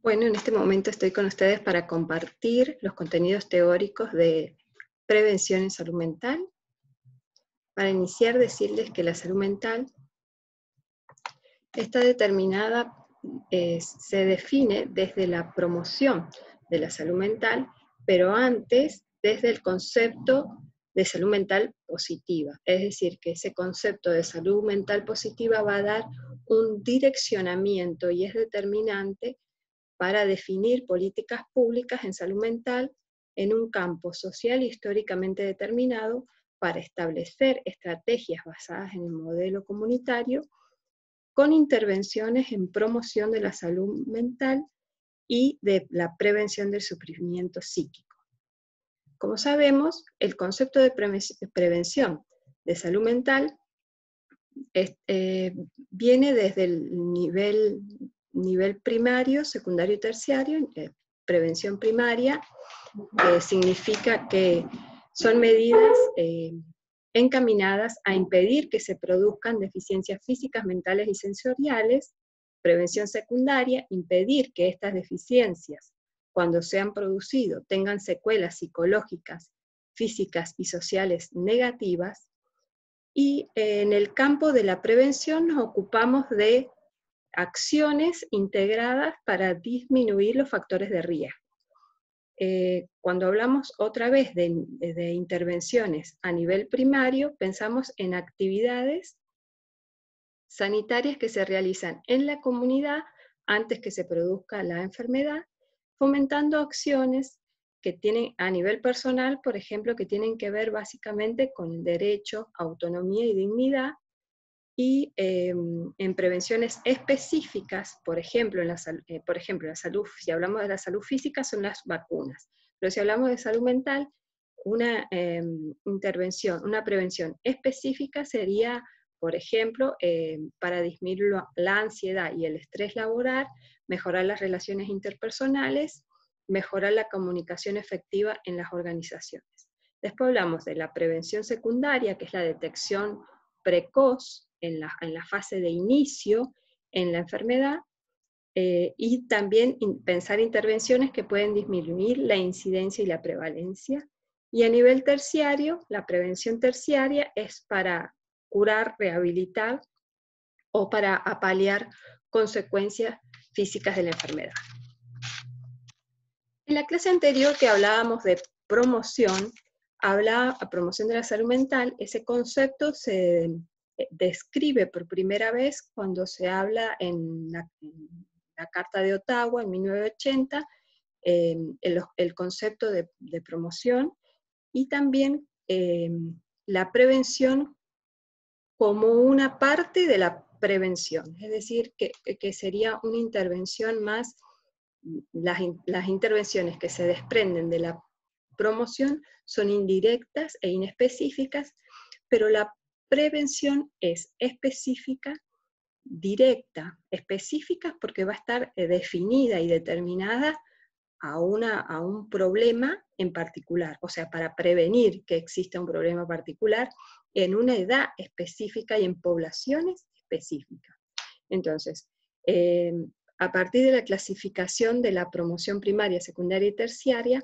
Bueno, en este momento estoy con ustedes para compartir los contenidos teóricos de prevención en salud mental. Para iniciar, decirles que la salud mental está determinada, se define desde la promoción de la salud mental, pero antes desde el concepto de salud mental positiva. Es decir, que ese concepto de salud mental positiva va a dar un direccionamiento y es determinante para definir políticas públicas en salud mental en un campo social históricamente determinado para establecer estrategias basadas en el modelo comunitario con intervenciones en promoción de la salud mental y de la prevención del sufrimiento psíquico. Como sabemos, el concepto de prevención de salud mental viene desde el nivel primario, secundario y terciario. Prevención primaria significa que son medidas encaminadas a impedir que se produzcan deficiencias físicas, mentales y sensoriales. Prevención secundaria, impedir que estas deficiencias, cuando se han producido, tengan secuelas psicológicas, físicas y sociales negativas. Y en el campo de la prevención nos ocupamos de acciones integradas para disminuir los factores de riesgo. Cuando hablamos otra vez de intervenciones a nivel primario, pensamos en actividades sanitarias que se realizan en la comunidad antes que se produzca la enfermedad, fomentando acciones que tienen a nivel personal, por ejemplo, que tienen que ver básicamente con el derecho, autonomía y dignidad, y en prevenciones específicas, por ejemplo, en la salud, si hablamos de la salud física, son las vacunas, pero si hablamos de salud mental, una intervención, una prevención específica sería, por ejemplo, para disminuir la ansiedad y el estrés laboral, mejorar las relaciones interpersonales, mejorar la comunicación efectiva en las organizaciones. Después hablamos de la prevención secundaria, que es la detección precoz en la fase de inicio en la enfermedad, y también pensar intervenciones que pueden disminuir la incidencia y la prevalencia. Y a nivel terciario, la prevención terciaria es para curar, rehabilitar o para paliar consecuencias físicas de la enfermedad. En la clase anterior que hablábamos de promoción, promoción de la salud mental, ese concepto se describe por primera vez cuando se habla en la Carta de Ottawa en 1980, el concepto de promoción y también la prevención como una parte de la prevención, es decir, que sería una intervención más. Las intervenciones que se desprenden de la promoción son indirectas e inespecíficas, pero la prevención es específica, directa, específica porque va a estar definida y determinada a un problema en particular, o sea, para prevenir que exista un problema particular en una edad específica y en poblaciones específicas. Entonces, a partir de la clasificación de la promoción primaria, secundaria y terciaria,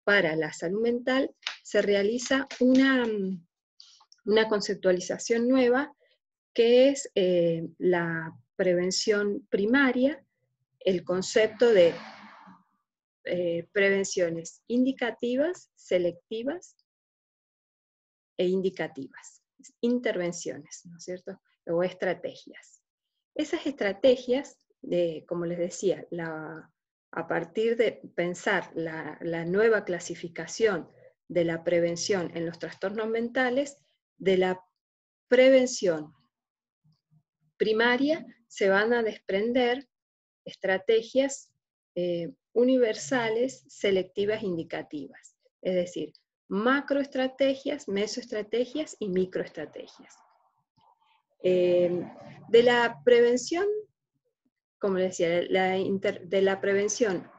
para la salud mental se realiza una conceptualización nueva, que es la prevención primaria, el concepto de prevenciones indicativas, selectivas e indicativas, intervenciones, ¿no es cierto? O estrategias. Esas estrategias, como les decía, a partir de pensar la nueva clasificación de la prevención en los trastornos mentales, de la prevención primaria se van a desprender estrategias universales, selectivas, indicativas. Es decir, macroestrategias, mesoestrategias y microestrategias. De la prevención, como les decía, de la prevención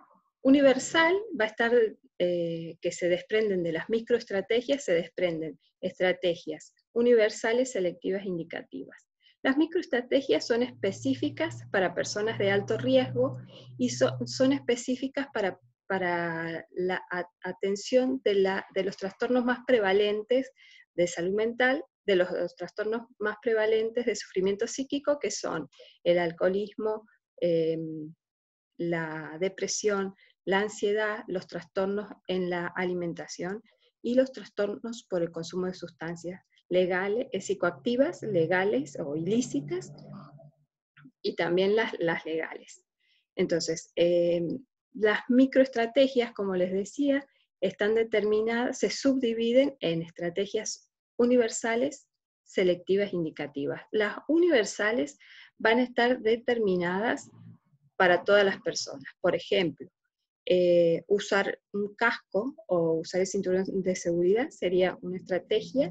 universal va a estar, que se desprenden de las microestrategias, se desprenden estrategias universales, selectivas, indicativas. Las microestrategias son específicas para personas de alto riesgo y son específicas para la atención de los trastornos más prevalentes de salud mental, de los trastornos más prevalentes de sufrimiento psíquico, que son el alcoholismo, la depresión, la ansiedad, los trastornos en la alimentación y los trastornos por el consumo de sustancias legales, psicoactivas, legales o ilícitas, y también las legales. Entonces, las microestrategias, como les decía, están determinadas, se subdividen en estrategias universales, selectivas e indicativas. Las universales van a estar determinadas para todas las personas. Por ejemplo, usar un casco o usar el cinturón de seguridad sería una estrategia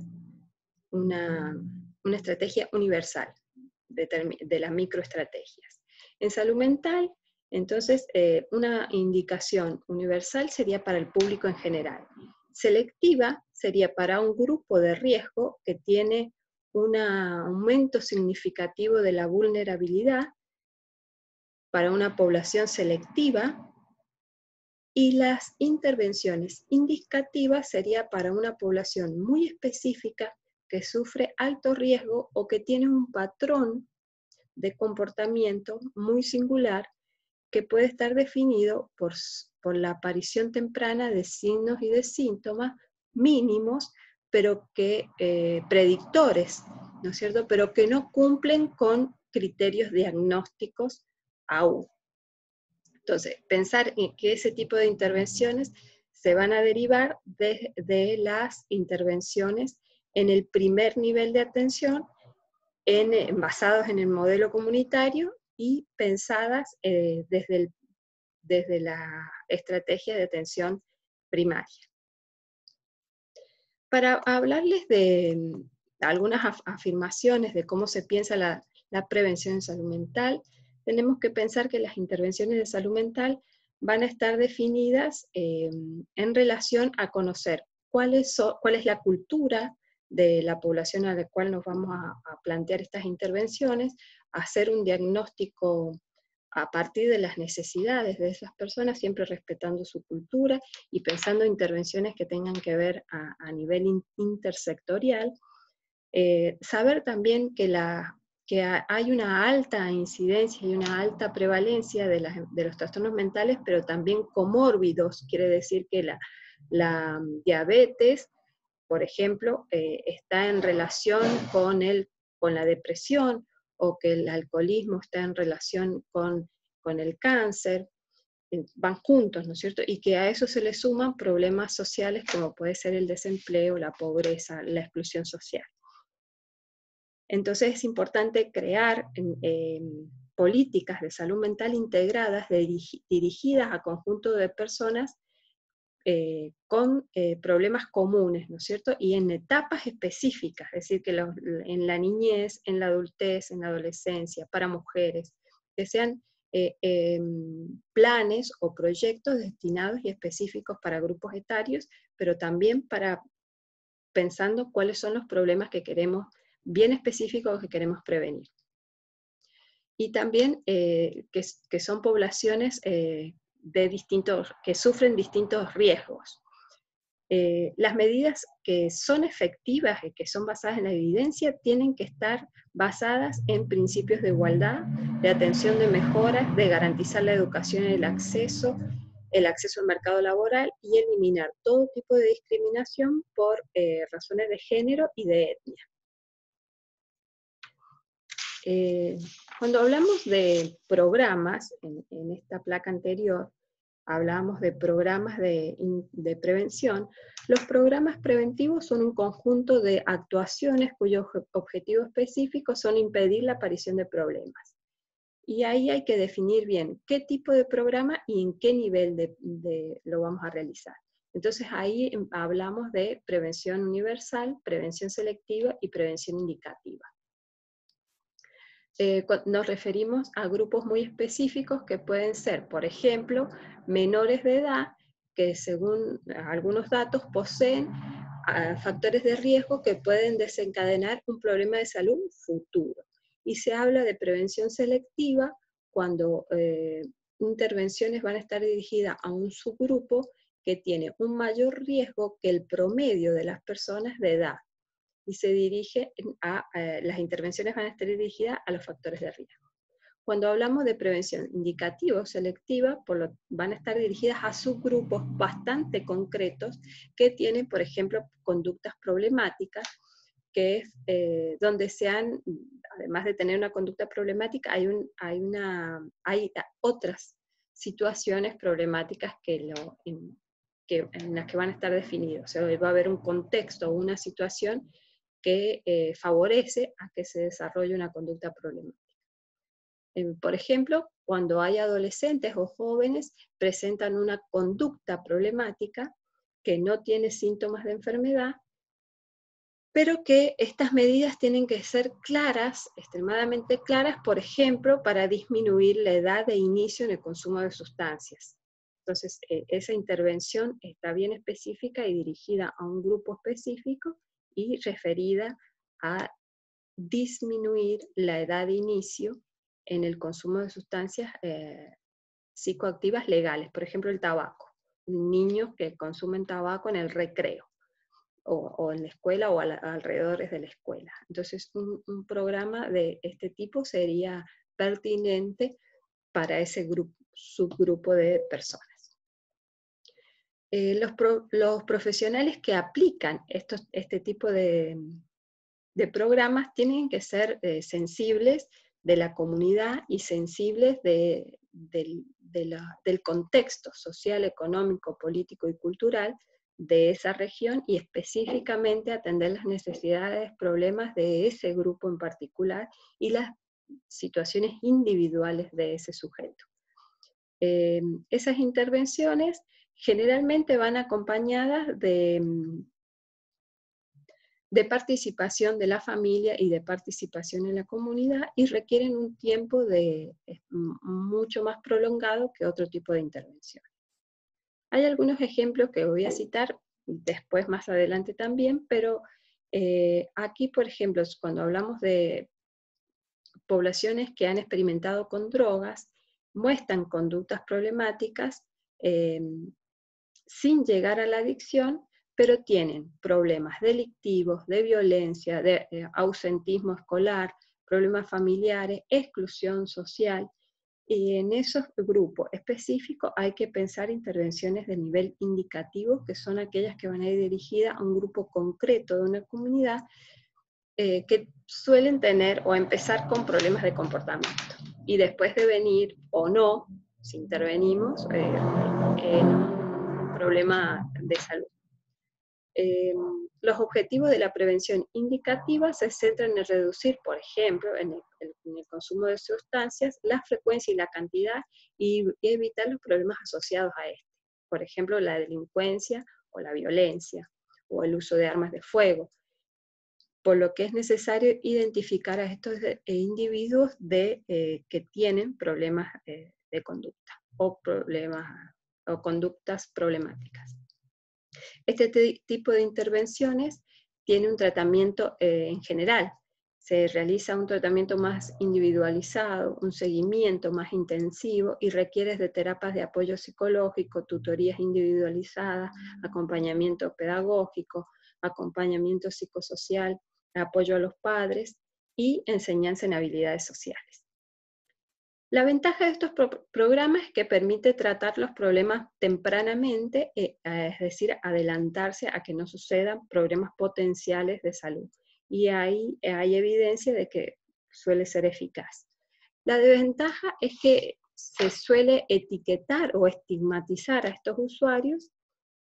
universal de las microestrategias. En salud mental, entonces, una indicación universal sería para el público en general. Selectiva sería para un grupo de riesgo que tiene un aumento significativo de la vulnerabilidad, para una población selectiva, y las intervenciones indicativas sería para una población muy específica que sufre alto riesgo o que tiene un patrón de comportamiento muy singular que puede estar definido por la aparición temprana de signos y de síntomas mínimos, pero que predictores, ¿no es cierto?, pero que no cumplen con criterios diagnósticos aún. Entonces, pensar en que ese tipo de intervenciones se van a derivar de las intervenciones en el primer nivel de atención, basados en el modelo comunitario y pensadas desde la estrategia de atención primaria. Para hablarles de algunas afirmaciones de cómo se piensa la prevención en salud mental, tenemos que pensar que las intervenciones de salud mental van a estar definidas en relación a conocer cuál es la cultura de la población a la cual nos vamos a plantear estas intervenciones, hacer un diagnóstico a partir de las necesidades de esas personas, siempre respetando su cultura y pensando en intervenciones que tengan que ver a nivel intersectorial. Saber también que hay una alta incidencia y una alta prevalencia de los trastornos mentales, pero también comórbidos, quiere decir que la diabetes, por ejemplo, está en relación con la depresión, o que el alcoholismo está en relación con el cáncer, van juntos, ¿no es cierto? Y que a eso se le suman problemas sociales como puede ser el desempleo, la pobreza, la exclusión social. Entonces es importante crear políticas de salud mental integradas, dirigidas a conjuntos de personas con problemas comunes, ¿no es cierto? Y en etapas específicas, es decir, que en la niñez, en la adultez, en la adolescencia, para mujeres, que sean planes o proyectos destinados y específicos para grupos etarios, pero también pensando cuáles son los problemas que queremos, bien específicos que queremos prevenir. Y también que son poblaciones que sufren distintos riesgos. Las medidas que son efectivas y que son basadas en la evidencia tienen que estar basadas en principios de igualdad, de atención de mejoras, de garantizar la educación y el acceso al mercado laboral y eliminar todo tipo de discriminación por razones de género y de etnia. Cuando hablamos de programas, en esta placa anterior, hablábamos de programas de prevención. Los programas preventivos son un conjunto de actuaciones cuyos objetivos específicos son impedir la aparición de problemas. Y ahí hay que definir bien qué tipo de programa y en qué nivel lo vamos a realizar. Entonces ahí hablamos de prevención universal, prevención selectiva y prevención indicativa. Nos referimos a grupos muy específicos que pueden ser, por ejemplo, menores de edad que según algunos datos poseen factores de riesgo que pueden desencadenar un problema de salud futuro. y se habla de prevención selectiva cuando intervenciones van a estar dirigidas a un subgrupo que tiene un mayor riesgo que el promedio de las personas de edad, y se dirige las intervenciones van a estar dirigidas a los factores de riesgo. Cuando hablamos de prevención indicativa o selectiva, van a estar dirigidas a subgrupos bastante concretos que tienen, por ejemplo, conductas problemáticas, que es donde además de tener una conducta problemática, hay otras situaciones problemáticas en las que van a estar definidos. O sea, va a haber un contexto o una situación que favorece a que se desarrolle una conducta problemática. Por ejemplo, cuando hay adolescentes o jóvenes presentan una conducta problemática que no tiene síntomas de enfermedad, pero que estas medidas tienen que ser claras, extremadamente claras, por ejemplo, para disminuir la edad de inicio en el consumo de sustancias. Entonces, esa intervención está bien específica y dirigida a un grupo específico y referida a disminuir la edad de inicio en el consumo de sustancias psicoactivas legales, por ejemplo el tabaco, niños que consumen tabaco en el recreo, o en la escuela o alrededores de la escuela. Entonces un programa de este tipo sería pertinente para ese subgrupo de personas. Los profesionales que aplican este tipo de programas tienen que ser sensibles de la comunidad y sensibles del contexto social, económico, político y cultural de esa región, y específicamente atender las necesidades, problemas de ese grupo en particular y las situaciones individuales de ese sujeto. Esas intervenciones generalmente van acompañadas de participación de la familia y de participación en la comunidad, y requieren un tiempo mucho más prolongado que otro tipo de intervención. Hay algunos ejemplos que voy a citar después, más adelante también, pero aquí, por ejemplo, cuando hablamos de poblaciones que han experimentado con drogas, muestran conductas problemáticas sin llegar a la adicción, pero tienen problemas delictivos, de violencia, de ausentismo escolar, problemas familiares, exclusión social, y en esos grupos específicos hay que pensar intervenciones de nivel indicativo, que son aquellas que van a ir dirigidas a un grupo concreto de una comunidad que suelen tener o empezar con problemas de comportamiento, y después de venir o no, si intervenimos, en un problema de salud. Los objetivos de la prevención indicativa se centran en reducir, por ejemplo, en el consumo de sustancias, la frecuencia y la cantidad, y evitar los problemas asociados a esto. Por ejemplo, la delincuencia o la violencia, o el uso de armas de fuego. Por lo que es necesario identificar a estos individuos que tienen problemas de conducta o conductas problemáticas. Este tipo de intervenciones tiene un tratamiento en general. Se realiza un tratamiento más individualizado, un seguimiento más intensivo, y requiere de terapias de apoyo psicológico, tutorías individualizadas, acompañamiento pedagógico, acompañamiento psicosocial, apoyo a los padres y enseñanza en habilidades sociales. La ventaja de estos programas es que permite tratar los problemas tempranamente, es decir, adelantarse a que no sucedan problemas potenciales de salud. Y ahí hay evidencia de que suele ser eficaz. La desventaja es que se suele etiquetar o estigmatizar a estos usuarios,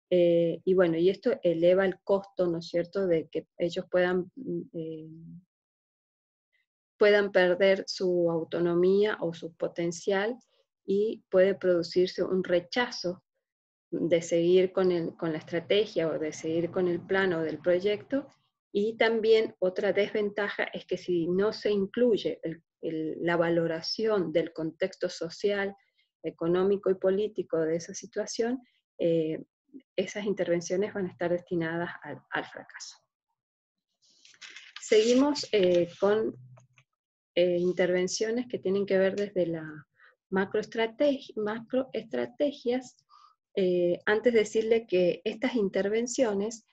y bueno, y esto eleva el costo, ¿no es cierto?, de que ellos puedan perder su autonomía o su potencial, y puede producirse un rechazo de seguir con la estrategia o de seguir con el plano del proyecto. Y también otra desventaja es que si no se incluye la valoración del contexto social, económico y político de esa situación, esas intervenciones van a estar destinadas al fracaso. Seguimos con intervenciones que tienen que ver desde las macroestrategias. Antes decirle que estas intervenciones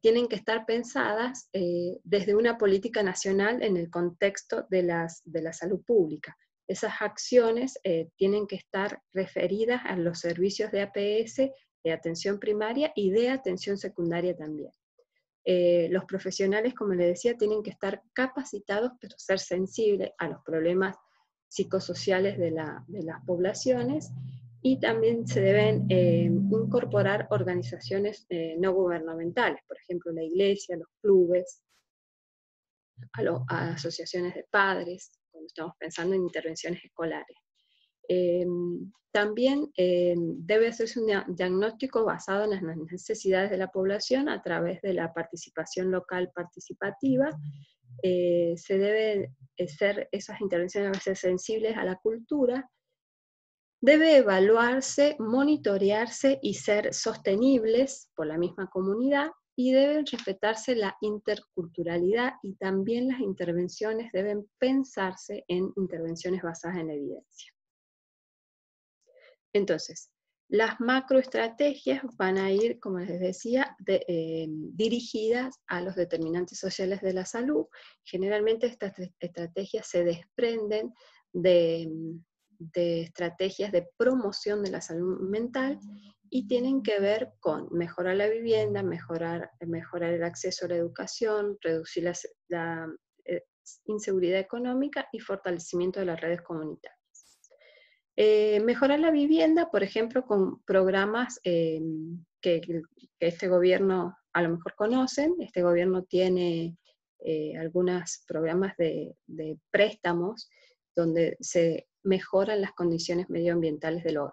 tienen que estar pensadas desde una política nacional en el contexto de la salud pública. Esas acciones tienen que estar referidas a los servicios de APS, de atención primaria y de atención secundaria también. Los profesionales, como les decía, tienen que estar capacitados, pero ser sensibles a los problemas psicosociales de las poblaciones, y también se deben incorporar organizaciones no gubernamentales, por ejemplo la iglesia, los clubes, a asociaciones de padres, cuando estamos pensando en intervenciones escolares. También debe hacerse un diagnóstico basado en las necesidades de la población a través de la participación local participativa. Se debe ser, esas intervenciones deben ser sensibles a la cultura, debe evaluarse, monitorearse y ser sostenibles por la misma comunidad, y deben respetarse la interculturalidad, y también las intervenciones deben pensarse en intervenciones basadas en evidencia. Entonces, las macroestrategias van a ir, como les decía, dirigidas a los determinantes sociales de la salud. Generalmente estas estrategias se desprenden de estrategias de promoción de la salud mental, y tienen que ver con mejorar la vivienda, mejorar el acceso a la educación, reducir la inseguridad económica y fortalecimiento de las redes comunitarias. Mejorar la vivienda, por ejemplo, con programas que este gobierno a lo mejor conocen. Este gobierno tiene algunos programas de préstamos donde se mejoran las condiciones medioambientales del hogar.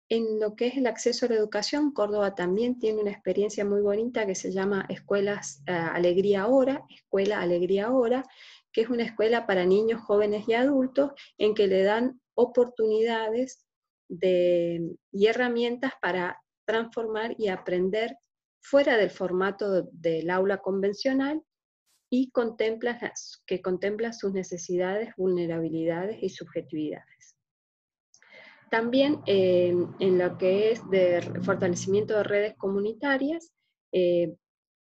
En lo que es el acceso a la educación, Córdoba también tiene una experiencia muy bonita que se llama Escuelas Alegría Ahora, Escuela Alegría Ahora, que es una escuela para niños, jóvenes y adultos, en que le dan oportunidades y herramientas para transformar y aprender fuera del formato del aula convencional, y que contempla sus necesidades, vulnerabilidades y subjetividades. También en lo que es de fortalecimiento de redes comunitarias,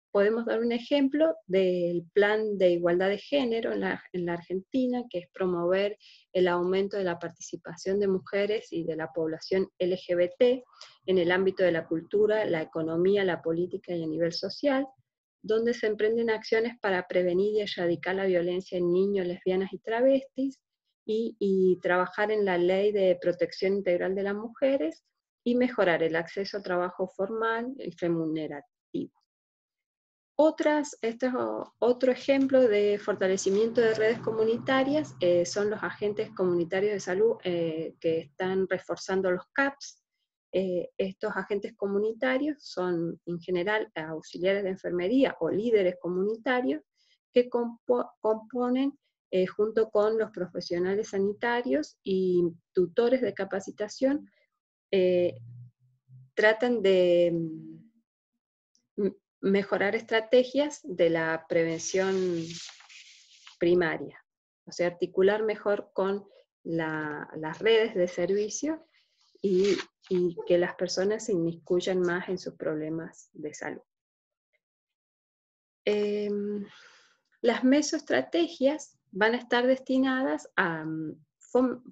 podemos dar un ejemplo del Plan de Igualdad de Género en la Argentina, que es promover el aumento de la participación de mujeres y de la población LGBT en el ámbito de la cultura, la economía, la política y a nivel social, donde se emprenden acciones para prevenir y erradicar la violencia en niños, lesbianas y travestis, y trabajar en la Ley de Protección Integral de las Mujeres, y mejorar el acceso al trabajo formal y remunerativo. Otro ejemplo de fortalecimiento de redes comunitarias son los agentes comunitarios de salud que están reforzando los CAPS. Estos agentes comunitarios son en general auxiliares de enfermería o líderes comunitarios que componen junto con los profesionales sanitarios y tutores de capacitación, tratan de mejorar estrategias de la prevención primaria, o sea, articular mejor con las redes de servicio, y que las personas se inmiscuyan más en sus problemas de salud. Las mesoestrategias van a estar destinadas a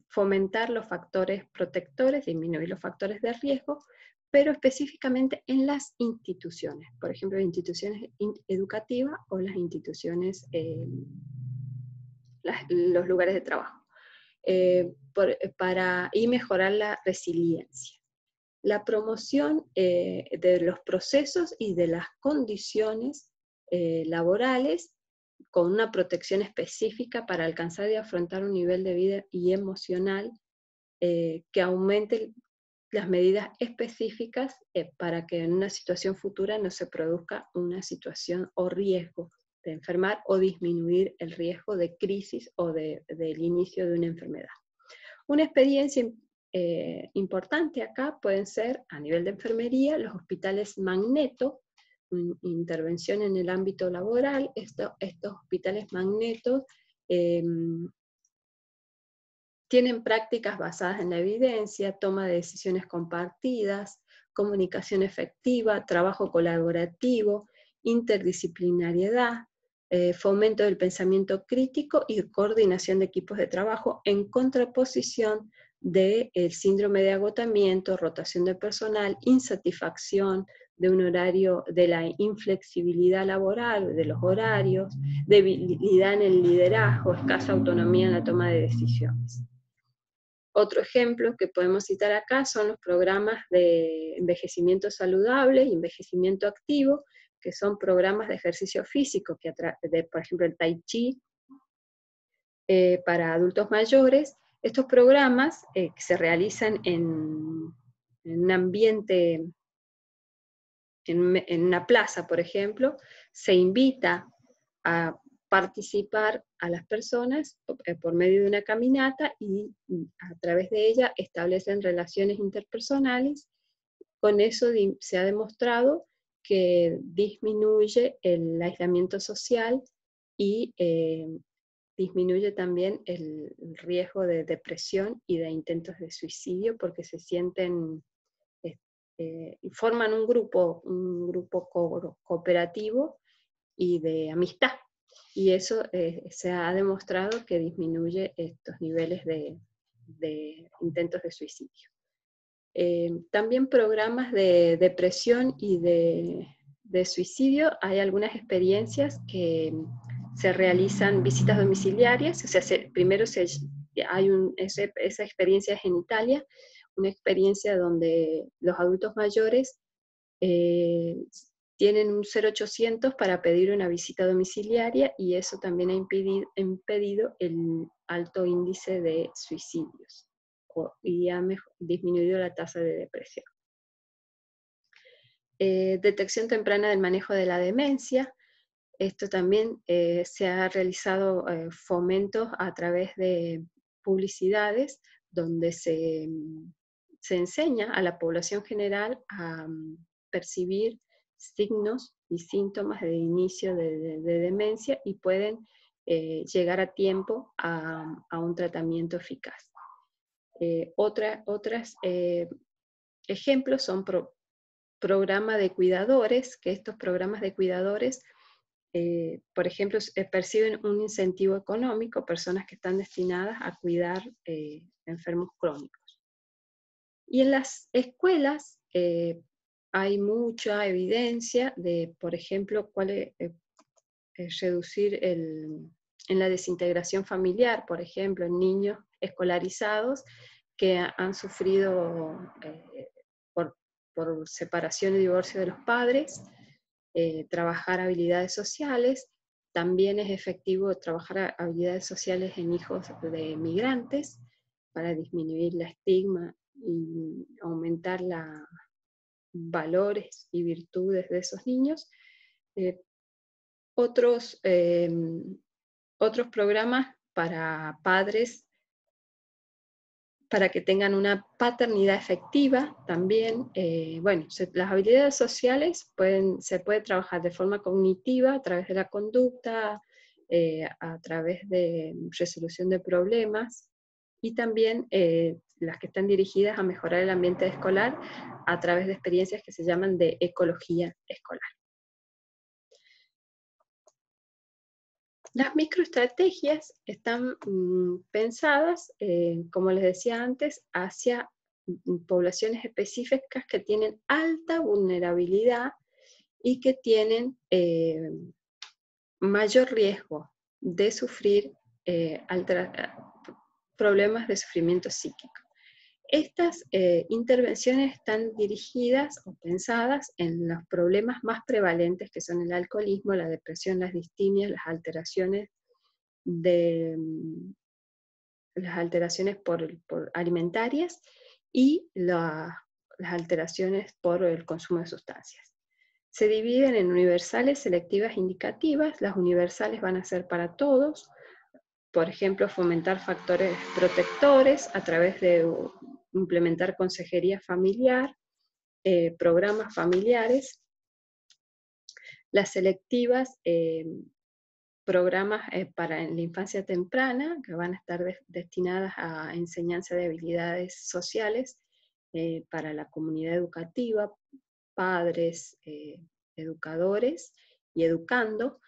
fomentar los factores protectores, disminuir los factores de riesgo, pero específicamente en las instituciones, por ejemplo, las instituciones educativas o las instituciones, los lugares de trabajo, y mejorar la resiliencia. La promoción de los procesos y de las condiciones laborales, con una protección específica para alcanzar y afrontar un nivel de vida y emocional que aumente las medidas específicas para que en una situación futura no se produzca una situación o riesgo de enfermar o disminuir el riesgo de crisis o del inicio de una enfermedad. Una experiencia importante acá pueden ser, a nivel de enfermería, los hospitales Magneto, intervención en el ámbito laboral. Estos hospitales magnetos tienen prácticas basadas en la evidencia, toma de decisiones compartidas, comunicación efectiva, trabajo colaborativo, interdisciplinariedad, fomento del pensamiento crítico y coordinación de equipos de trabajo, en contraposición del síndrome de agotamiento, rotación de personal, insatisfacción de un horario, de la inflexibilidad laboral, de los horarios, debilidad en el liderazgo, escasa autonomía en la toma de decisiones. Otro ejemplo que podemos citar acá son los programas de envejecimiento saludable y envejecimiento activo, que son programas de ejercicio físico, por ejemplo el Tai Chi, para adultos mayores. Estos programas que se realizan en un ambiente, en una plaza, por ejemplo, se invita a participar a las personas por medio de una caminata y a través de ella establecen relaciones interpersonales. Con eso se ha demostrado que disminuye el aislamiento social y disminuye también el riesgo de depresión y de intentos de suicidio, porque se sienten, forman un grupo cooperativo y de amistad. Y eso se ha demostrado que disminuye estos niveles de intentos de suicidio. También programas de depresión y de suicidio. Hay algunas experiencias que se realizan visitas domiciliarias, o sea, primero esa experiencia es en Italia, una experiencia donde los adultos mayores tienen un 0800 para pedir una visita domiciliaria, y eso también ha impedido el alto índice de suicidios y ha disminuido la tasa de depresión. Detección temprana del manejo de la demencia. Esto también se ha realizado fomentos a través de publicidades donde se enseña a la población general a percibir signos y síntomas de inicio de demencia, y pueden llegar a tiempo a un tratamiento eficaz. Otros ejemplos son programas de cuidadores, que estos programas de cuidadores, por ejemplo, perciben un incentivo económico, personas que están destinadas a cuidar enfermos crónicos. Y en las escuelas hay mucha evidencia de, por ejemplo, reducir en la desintegración familiar, por ejemplo, en niños escolarizados que han sufrido por separación y divorcio de los padres, trabajar habilidades sociales. También es efectivo trabajar habilidades sociales en hijos de migrantes para disminuir la estigma y aumentar los valores y virtudes de esos niños. Otros programas para padres, para que tengan una paternidad efectiva también. Bueno, las habilidades sociales se puede trabajar de forma cognitiva, a través de la conducta, a través de resolución de problemas, y también las que están dirigidas a mejorar el ambiente escolar a través de experiencias que se llaman de ecología escolar. Las microestrategias están pensadas, como les decía antes, hacia poblaciones específicas que tienen alta vulnerabilidad y que tienen mayor riesgo de sufrir problemas de sufrimiento psíquico. Estas intervenciones están dirigidas o pensadas en los problemas más prevalentes, que son el alcoholismo, la depresión, las distimias, las alteraciones por alimentarias y las alteraciones por el consumo de sustancias. Se dividen en universales, selectivas e indicativas. Las universales van a ser para todos. Por ejemplo, fomentar factores protectores a través de implementar consejería familiar, programas familiares, Las selectivas, programas para la infancia temprana, que van a estar destinadas a enseñanza de habilidades sociales para la comunidad educativa, padres, educadores y educando,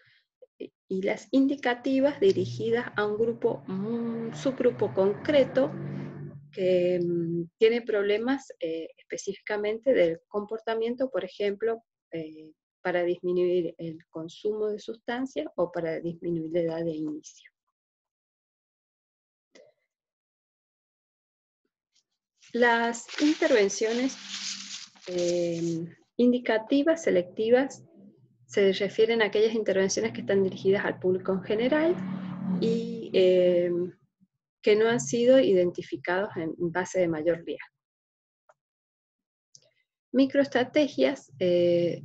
y las indicativas dirigidas a un subgrupo concreto que tiene problemas específicamente del comportamiento, por ejemplo, para disminuir el consumo de sustancias o para disminuir la edad de inicio. Las intervenciones indicativas, selectivas, se refieren a aquellas intervenciones que están dirigidas al público en general y que no han sido identificados en base de mayor riesgo. Microestrategias de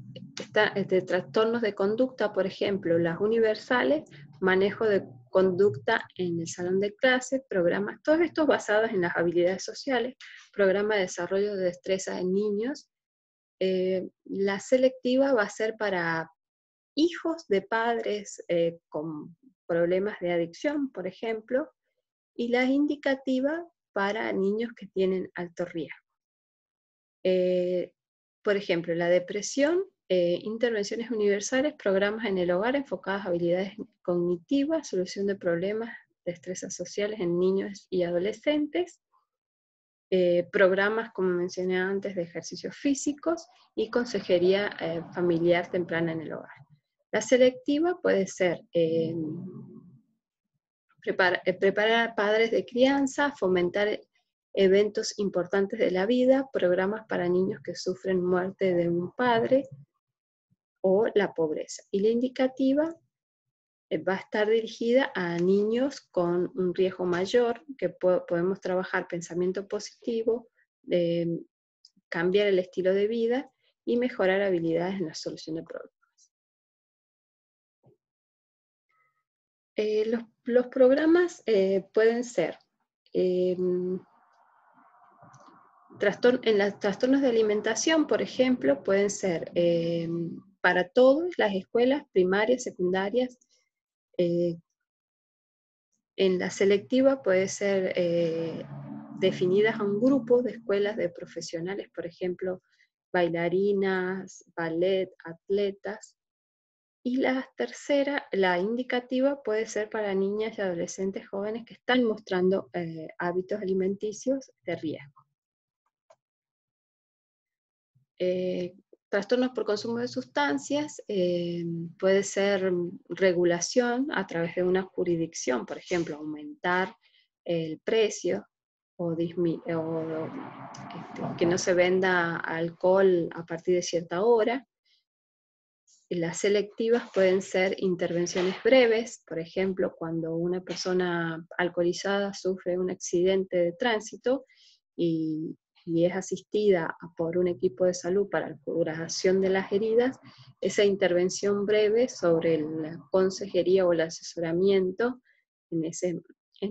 trastornos de conducta, por ejemplo, las universales, manejo de conducta en el salón de clase, programas, todos estos basados en las habilidades sociales, programa de desarrollo de destrezas en niños. La selectiva va a ser para hijos de padres con problemas de adicción, por ejemplo, y la indicativa para niños que tienen alto riesgo. Por ejemplo, la depresión, intervenciones universales, programas en el hogar enfocados a habilidades cognitivas, solución de problemas, destrezas sociales en niños y adolescentes, programas, como mencioné antes, de ejercicios físicos y consejería familiar temprana en el hogar. La selectiva puede ser preparar a padres de crianza, fomentar eventos importantes de la vida, programas para niños que sufren muerte de un padre o la pobreza. Y la indicativa va a estar dirigida a niños con un riesgo mayor, que podemos trabajar pensamiento positivo, cambiar el estilo de vida y mejorar habilidades en la solución de problemas. Los programas pueden ser en los trastornos de alimentación, por ejemplo, pueden ser para todas las escuelas primarias, secundarias. En la selectiva puede ser definidas a un grupo de escuelas de profesionales, por ejemplo, bailarinas, ballet, atletas. Y la tercera, la indicativa, puede ser para niñas y adolescentes jóvenes que están mostrando hábitos alimenticios de riesgo. Trastornos por consumo de sustancias, puede ser regulación a través de una jurisdicción, por ejemplo, aumentar el precio o que no se venda alcohol a partir de cierta hora. Las selectivas pueden ser intervenciones breves, por ejemplo, cuando una persona alcoholizada sufre un accidente de tránsito y es asistida por un equipo de salud para la curación de las heridas, esa intervención breve sobre la consejería o el asesoramiento en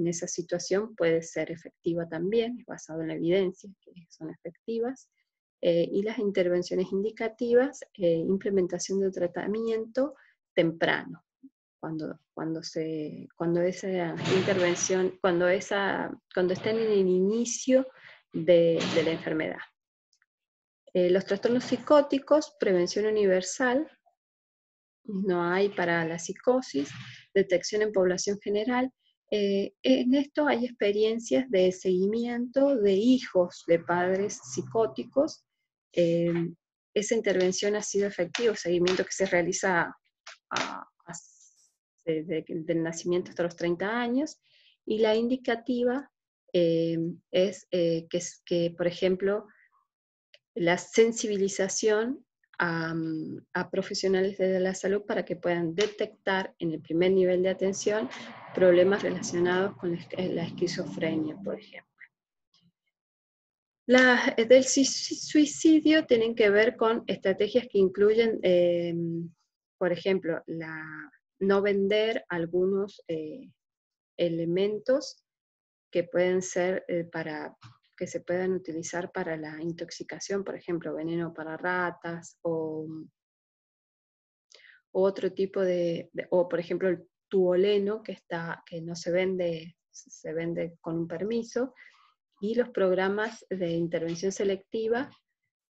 esa situación puede ser efectiva también, es basado en la evidencia que son efectivas. Y las intervenciones indicativas, implementación de tratamiento temprano, cuando esa intervención, cuando está en el inicio de la enfermedad. Los trastornos psicóticos, prevención universal, no hay para la psicosis, detección en población general. En esto hay experiencias de seguimiento de hijos de padres psicóticos. Esa intervención ha sido efectiva, seguimiento que se realiza desde el nacimiento hasta los 30 años, y la indicativa es que, por ejemplo, la sensibilización a profesionales de la salud para que puedan detectar en el primer nivel de atención problemas relacionados con la esquizofrenia, por ejemplo. Las del suicidio tienen que ver con estrategias que incluyen, por ejemplo, no vender algunos elementos que pueden ser que se puedan utilizar para la intoxicación, por ejemplo, veneno para ratas o o otro tipo o por ejemplo el tuoleno, que no se vende con un permiso, y los programas de intervención selectiva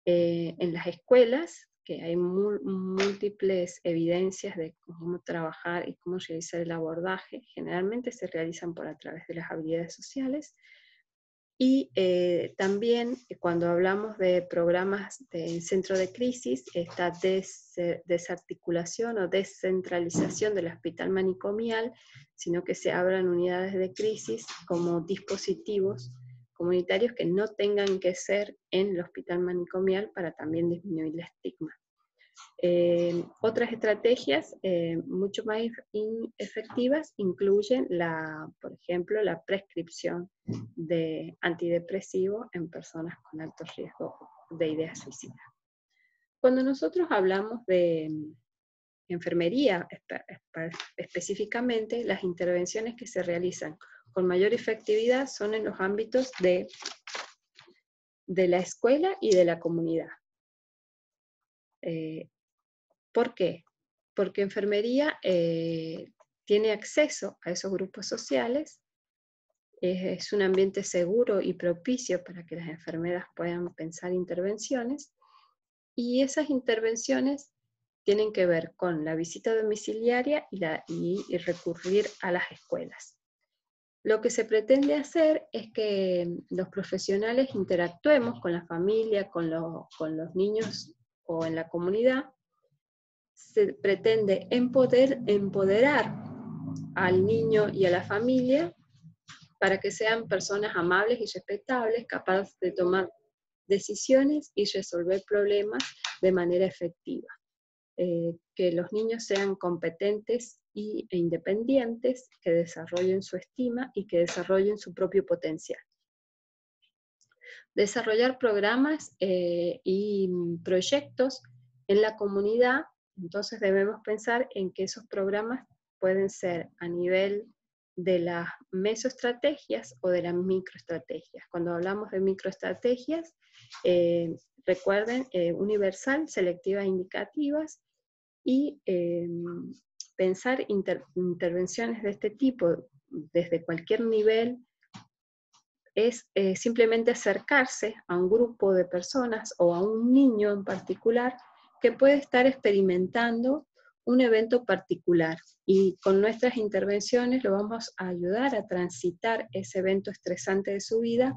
en las escuelas, que hay múltiples evidencias de cómo trabajar y cómo realizar el abordaje. Generalmente se realizan a través de las habilidades sociales. Y también cuando hablamos de programas de centro de crisis, esta desarticulación o descentralización del hospital manicomial, sino que se abran unidades de crisis como dispositivos comunitarios que no tengan que ser en el hospital manicomial para también disminuir el estigma. Otras estrategias mucho más efectivas incluyen, por ejemplo, la prescripción de antidepresivos en personas con alto riesgo de ideas suicidas. Cuando nosotros hablamos de enfermería específicamente, las intervenciones que se realizan con mayor efectividad son en los ámbitos de la escuela y de la comunidad. ¿Por qué? Porque enfermería tiene acceso a esos grupos sociales, es un ambiente seguro y propicio para que las enfermeras puedan pensar intervenciones, y esas intervenciones tienen que ver con la visita domiciliaria y recurrir a las escuelas. Lo que se pretende hacer es que los profesionales interactuemos con la familia, con los niños o en la comunidad. Se pretende empoderar al niño y a la familia para que sean personas amables y respetables, capaces de tomar decisiones y resolver problemas de manera efectiva. Que los niños sean competentes e independientes, que desarrollen su estima y que desarrollen su propio potencial. Desarrollar programas y proyectos en la comunidad. Entonces debemos pensar en que esos programas pueden ser a nivel de las mesoestrategias o de las microestrategias. Cuando hablamos de microestrategias, recuerden, universal, selectivas, indicativas, y pensar intervenciones de este tipo desde cualquier nivel es simplemente acercarse a un grupo de personas o a un niño en particular que puede estar experimentando un evento particular, y con nuestras intervenciones lo vamos a ayudar a transitar ese evento estresante de su vida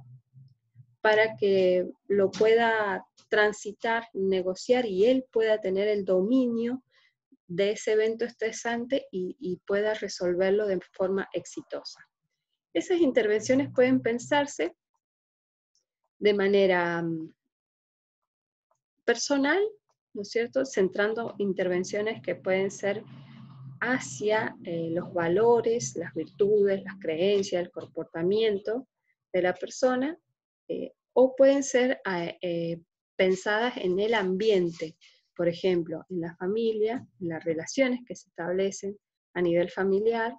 para que lo pueda transitar, negociar, y él pueda tener el dominio de ese evento estresante y pueda resolverlo de forma exitosa. Esas intervenciones pueden pensarse de manera personal, ¿no es cierto?, centrando intervenciones que pueden ser hacia los valores, las virtudes, las creencias, el comportamiento de la persona, o pueden ser pensadas en el ambiente, por ejemplo, en la familia, en las relaciones que se establecen a nivel familiar,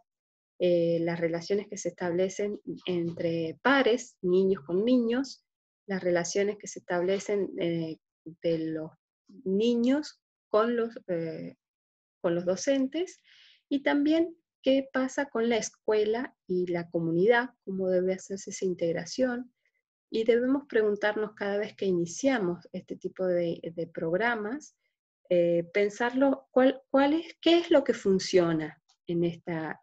las relaciones que se establecen entre pares, niños con niños, las relaciones que se establecen de los niños con los docentes, y también qué pasa con la escuela y la comunidad, cómo debe hacerse esa integración. Y debemos preguntarnos cada vez que iniciamos este tipo de programas, pensarlo, qué es lo que funciona en esta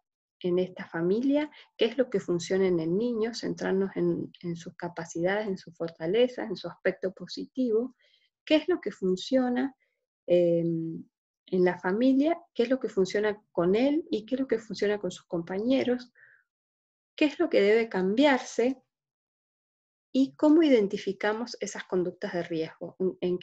familia, qué es lo que funciona en el niño, centrarnos en sus capacidades, en sus fortalezas, en su aspecto positivo, qué es lo que funciona en la familia, qué es lo que funciona con él y qué es lo que funciona con sus compañeros, qué es lo que debe cambiarse, y cómo identificamos esas conductas de riesgo, en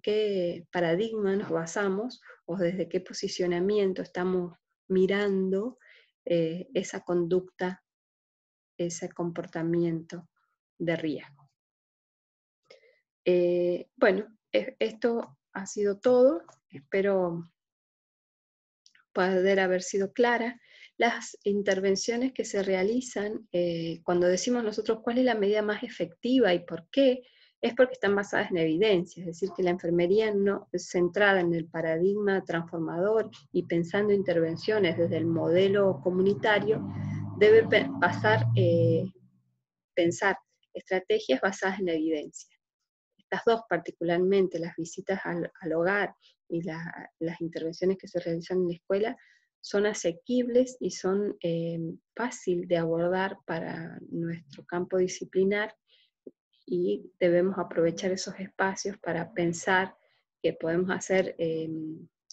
qué paradigma nos basamos o desde qué posicionamiento estamos mirando esa conducta, ese comportamiento de riesgo. Bueno, esto ha sido todo. Espero poder haber sido clara. Las intervenciones que se realizan, cuando decimos nosotros cuál es la medida más efectiva y por qué, es porque están basadas en evidencia, es decir, que la enfermería no centrada en el paradigma transformador y pensando intervenciones desde el modelo comunitario, debe pensar estrategias basadas en evidencia. Estas dos particularmente, las visitas al hogar y las intervenciones que se realizan en la escuela, son asequibles y son fácil de abordar para nuestro campo disciplinar, y debemos aprovechar esos espacios para pensar que podemos hacer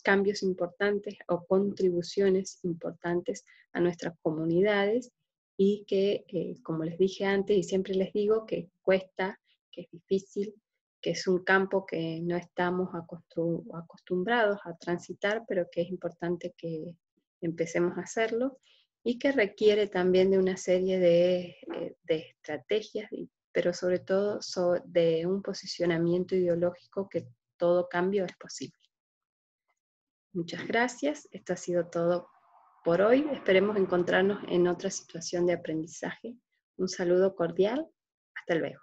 cambios importantes o contribuciones importantes a nuestras comunidades, y que, como les dije antes y siempre les digo, que cuesta, que es difícil, que es un campo que no estamos acostumbrados a transitar, pero que es importante que empecemos a hacerlo, y que requiere también de una serie de estrategias, pero sobre todo de un posicionamiento ideológico, que todo cambio es posible. Muchas gracias, esto ha sido todo por hoy. Esperemos encontrarnos en otra situación de aprendizaje. Un saludo cordial, hasta luego.